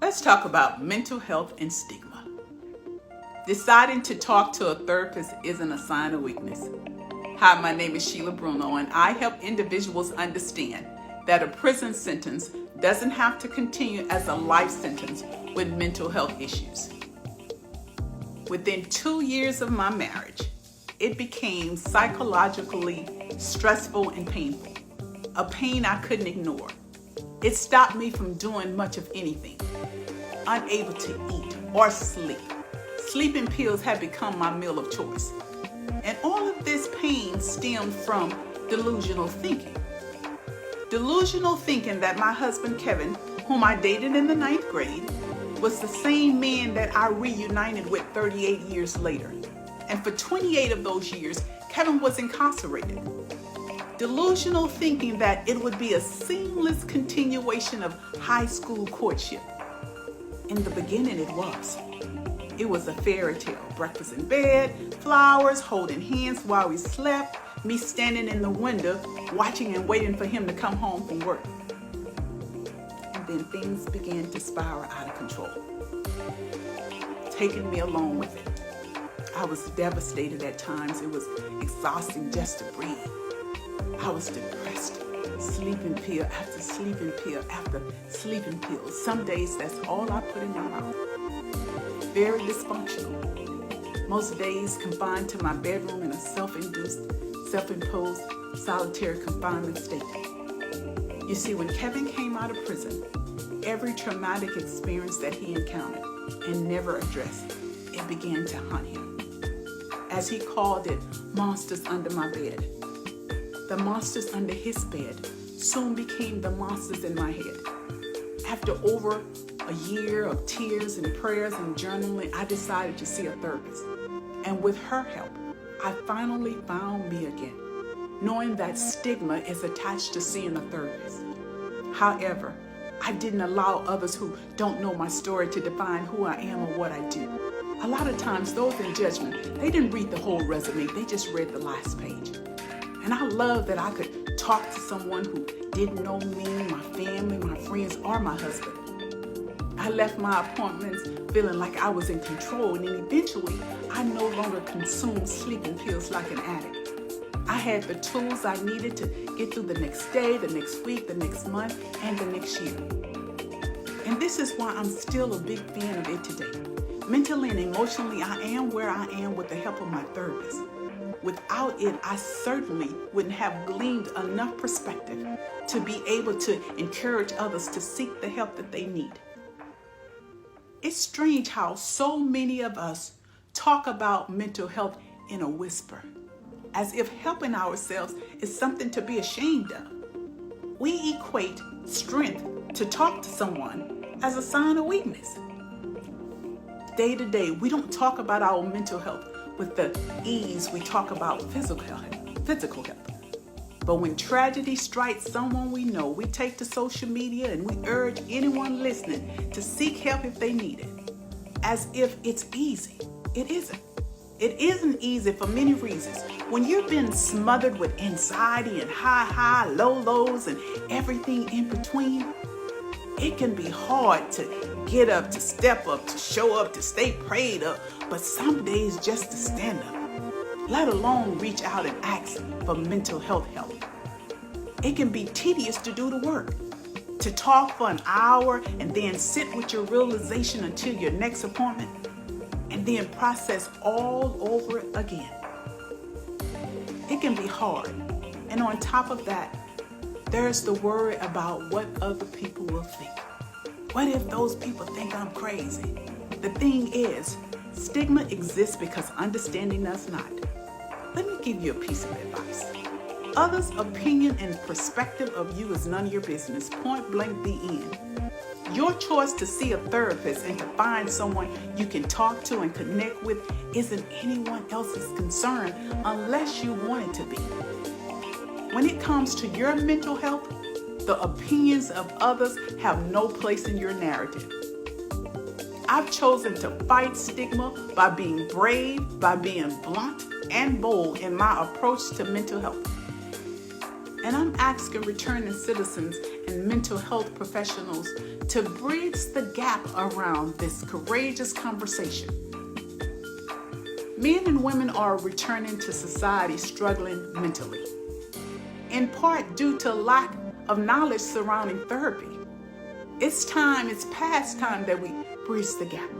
Let's talk about mental health and stigma. Deciding to talk to a therapist isn't a sign of weakness. Hi, my name is Sheila Bruno, and I help individuals understand that a prison sentence doesn't have to continue as a life sentence with mental health issues. Within 2 years of my marriage, it became psychologically stressful and painful, a pain I couldn't ignore. It stopped me from doing much of anything, unable to eat or sleep. Sleeping pills had become my meal of choice. And all of this pain stemmed from delusional thinking. Delusional thinking that my husband Kevin, whom I dated in the 9th grade, was the same man that I reunited with 38 years later. And for 28 of those years, Kevin was incarcerated. Delusional thinking that it would be a seamless continuation of high school courtship. In the beginning, it was. It was a fairy tale. Breakfast in bed, flowers, holding hands while we slept, me standing in the window, watching and waiting for him to come home from work. And then things began to spiral out of control, taking me along with it. I was devastated at times. It was exhausting just to breathe. I was depressed. Sleeping pill after sleeping pill after sleeping pill. Some days that's all I put in my mouth. Very dysfunctional. Most days confined to my bedroom in a self-imposed solitary confinement state. You see, when Kevin came out of prison, every traumatic experience that he encountered and never addressed, it began to haunt him. As he called it, monsters under my bed. The monsters under his bed soon became the monsters in my head. After over a year of tears and prayers and journaling, I decided to see a therapist. And with her help, I finally found me again, knowing that stigma is attached to seeing a therapist. However, I didn't allow others who don't know my story to define who I am or what I do. A lot of times, those in judgment, they didn't read the whole resume, they just read the last page. And I love that I could talk to someone who didn't know me, my family, my friends, or my husband. I left my appointments feeling like I was in control, and then eventually I no longer consumed sleeping pills like an addict. I had the tools I needed to get through the next day, the next week, the next month, and the next year. And this is why I'm still a big fan of it today. Mentally and emotionally, I am where I am with the help of my therapist. Without it, I certainly wouldn't have gleaned enough perspective to be able to encourage others to seek the help that they need. It's strange how so many of us talk about mental health in a whisper, as if helping ourselves is something to be ashamed of. We equate strength to talk to someone as a sign of weakness. Day to day, we don't talk about our mental health with the ease we talk about physical health. But when tragedy strikes someone we know, we take to social media and we urge anyone listening to seek help if they need it. As if it's easy. It isn't. It isn't easy for many reasons. When you've been smothered with anxiety and high, lows, and everything in between, it can be hard to get up, to step up, to show up, to stay prayed up, but some days just to stand up, let alone reach out and ask for mental health help. It can be tedious to do the work, to talk for an hour and then sit with your realization until your next appointment, and then process all over again. It can be hard, and on top of that, there's the worry about what other people will think. What if those people think I'm crazy? The thing is, stigma exists because understanding does not. Let me give you a piece of advice. Others' opinion and perspective of you is none of your business. Point blank, the end. Your choice to see a therapist and to find someone you can talk to and connect with isn't anyone else's concern unless you want it to be. When it comes to your mental health, the opinions of others have no place in your narrative. I've chosen to fight stigma by being brave, by being blunt and bold in my approach to mental health. And I'm asking returning citizens and mental health professionals to bridge the gap around this courageous conversation. Men and women are returning to society struggling mentally, in part due to lack of knowledge surrounding therapy. It's past time that we bridge the gap.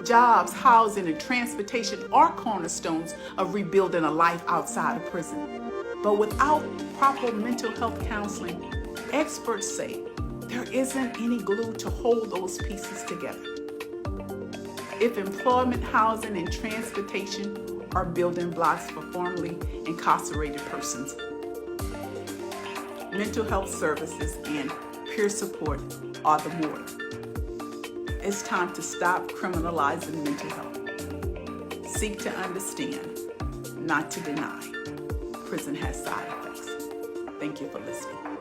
Jobs, housing, and transportation are cornerstones of rebuilding a life outside of prison. But without proper mental health counseling, experts say there isn't any glue to hold those pieces together. If employment, housing, and transportation are building blocks for formerly incarcerated persons, mental health services and peer support are the mortar. It's time to stop criminalizing mental health. Seek to understand, not to deny. Prison has side effects. Thank you for listening.